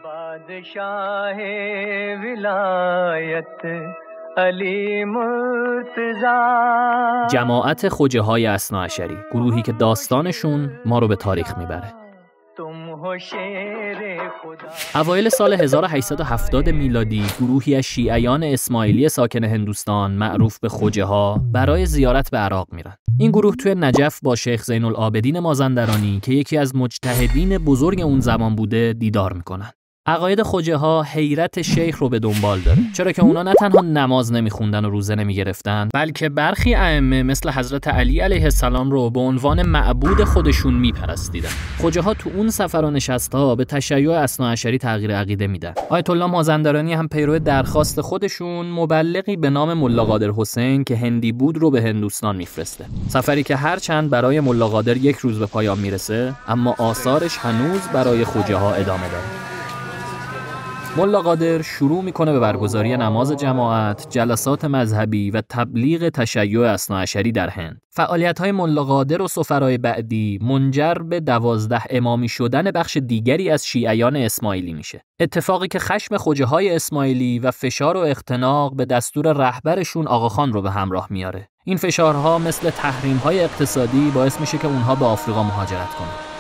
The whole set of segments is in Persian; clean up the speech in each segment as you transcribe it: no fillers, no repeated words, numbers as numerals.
بادشاہ ولایت علی مرتضی. جماعت خوجه‌های اثناعشری، گروهی که داستانشون ما رو به تاریخ میبره. اوایل سال 1870 میلادی گروهی از شیعیان اسماعیلی ساکن هندوستان معروف به خوجه‌ها برای زیارت به عراق میرن. این گروه توی نجف با شیخ زین العابدین مازندرانی که یکی از مجتهدین بزرگ اون زمان بوده دیدار میکنن. عقاید خوجه‌ها حیرت شیخ رو به دنبال داره، چرا که اونا نه تنها نماز نمیخوندن و روزه نمیگرفتن، بلکه برخی ائمه مثل حضرت علی علیه السلام رو به عنوان معبود خودشون میپرستیدن. خوجه‌ها تو اون سفر و نشست‌ها به تشیع اثناعشری تغییر عقیده میدن. آیت الله مازندرانی هم پیرو درخواست خودشون مبلغی به نام ملا قادر حسین که هندی بود رو به هندوستان میفرسته. سفری که هرچند برای ملا قادر یک روز به پایان میرسه، اما آثارش هنوز برای خوجه‌ها ادامه داره. ملا قادر شروع میکنه به برگزاری نماز جماعت، جلسات مذهبی و تبلیغ تشیع اثناعشری در هند. فعالیت‌های ملا قادر و سفرای بعدی منجر به 12 امامی شدن بخش دیگری از شیعیان اسماعیلی میشه. اتفاقی که خشم خوجه‌های اسماعیلی و فشار و اختناق به دستور رهبرشون آقاخان رو به همراه میاره. این فشارها مثل تحریم‌های اقتصادی باعث میشه که اونها به آفریقا مهاجرت کنن.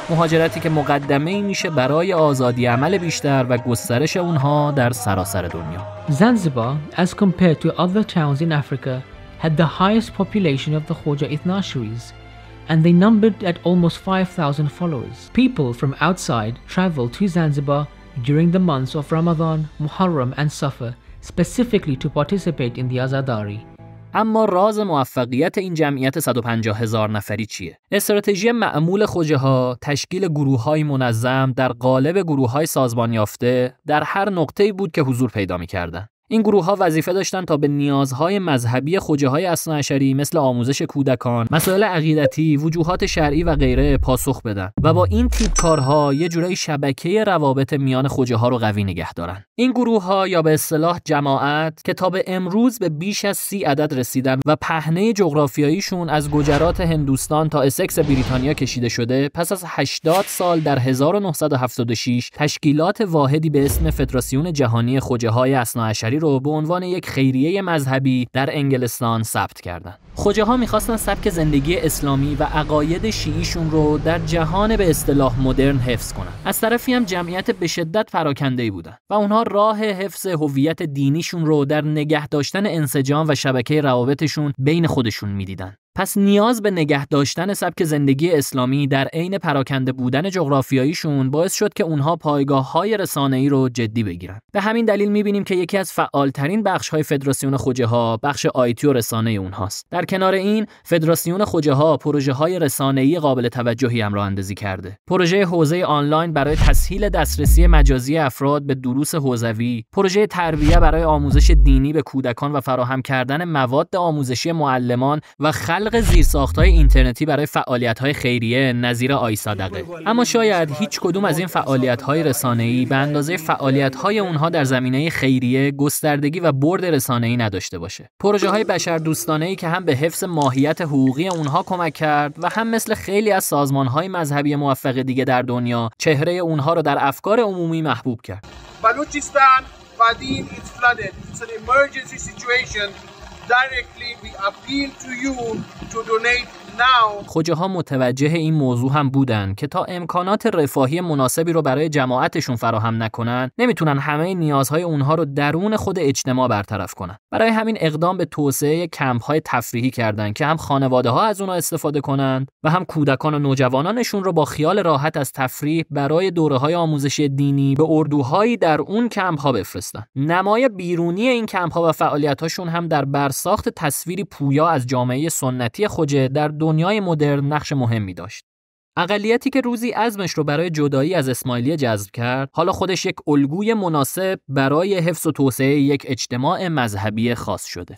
مهاجرتی که مقدمه‌ای میشه برای آزادی عمل بیشتر و گسترش اونها در سراسر دنیا. Zanzibar, as compared to other towns in Africa, had the highest population of the Khoja Ithnaasharis, and they numbered at almost 5,000 followers. People from outside traveled to Zanzibar during the months of Ramadan, Muharram and Safar, specifically to participate in the Azadari. اما راز موفقیت این جمعیت 150,000 نفری چیه؟ استراتژی معمول خوجه‌ها تشکیل گروه‌های منظم در قالب گروه‌های سازمان یافته در هر نقطه‌ای بود که حضور پیدا می‌کردند. این گروه‌ها وظیفه داشتن تا به نیازهای مذهبی خوجه‌های اثناعشری مثل آموزش کودکان، مسائل عقیدتی، وجوهات شرعی و غیره پاسخ بدن و با این تیپ کارها یه جورایی شبکه روابط میان خوجه‌ها رو قوی نگه دارن. این گروه‌ها یا به اصطلاح جماعت که تا به امروز به بیش از 30 عدد رسیدن و پهنه جغرافیاییشون از گجرات هندوستان تا اسکس بریتانیا کشیده شده، پس از 80 سال در 1976 تشکیلات واحدی به اسم فدراسیون جهانی خوجه‌های اثناعشری رو به عنوان یک خیریه مذهبی در انگلستان ثبت کردند. خوجه‌ها می‌خواستن سبک زندگی اسلامی و عقاید شیعیشون رو در جهان به اصطلاح مدرن حفظ کنن. از طرفی هم جمعیت به شدت پراکنده‌ای بودن و اونها راه حفظ هویت دینیشون رو در نگه داشتن انسجام و شبکه روابطشون بین خودشون می‌دیدن. پس نیاز به نگه داشتن سبک زندگی اسلامی در عین پراکنده بودن جغرافیاییشون باعث شد که اونها پایگاه‌های رسانه‌ای رو جدی بگیرن. به همین دلیل می‌بینیم که یکی از فعالترین بخش‌های فدراسیون خوجه‌ها بخش آیتی و رسانه‌ای اونهاست. در کنار این، فدراسیون خوجه‌ها پروژه‌های رسانه‌ای قابل توجهی هم راه‌اندازی کرده. پروژه حوزه آنلاین برای تسهیل دسترسی مجازی افراد به دروس حوزوی، پروژه تربیه برای آموزش دینی به کودکان و فراهم کردن مواد آموزشی معلمان و خلق زیرساخت‌های اینترنتی برای فعالیت‌های خیریه نظیر آی صدقه. اما شاید هیچ کدوم از این فعالیت‌های رسانه‌ای به اندازه فعالیت‌های اونها در زمینه خیریه گستردگی و برد رسانه‌ای نداشته باشه. پروژه‌های بشردوستانه‌ای که هم به حفظ ماهیت حقوقی اونها کمک کرد و هم مثل خیلی از سازمان‌های مذهبی موفق دیگه در دنیا چهره اونها رو در افکار عمومی محبوب کرد. Balochistan, Badin is flooded. It's an emergency situation. Directly we appeal to you to donate now. خوجه‌ها متوجه این موضوع هم بودن که تا امکانات رفاهی مناسبی رو برای جماعتشون فراهم نکنن، نمیتونن همه نیازهای اونها رو درون خود اجتماع برطرف کنن. برای همین اقدام به توسعه کمپ‌های تفریحی کردن که هم خانواده‌ها از اونها استفاده کنند و هم کودکان و نوجوانانشون رو با خیال راحت از تفریح برای دوره‌های آموزشی دینی به اردوهایی در اون کمپ‌ها بفرستن. نمای بیرونی این کمپ‌ها و فعالیت‌هاشون هم در برساخت تصویری پویا از جامعه سنتی خوجه در دنیای مدرن نقش مهمی داشت. اقلیتی که روزی عزمش رو برای جدایی از اسماعیلیه جذب کرد، حالا خودش یک الگوی مناسب برای حفظ و توسعه یک اجتماع مذهبی خاص شده.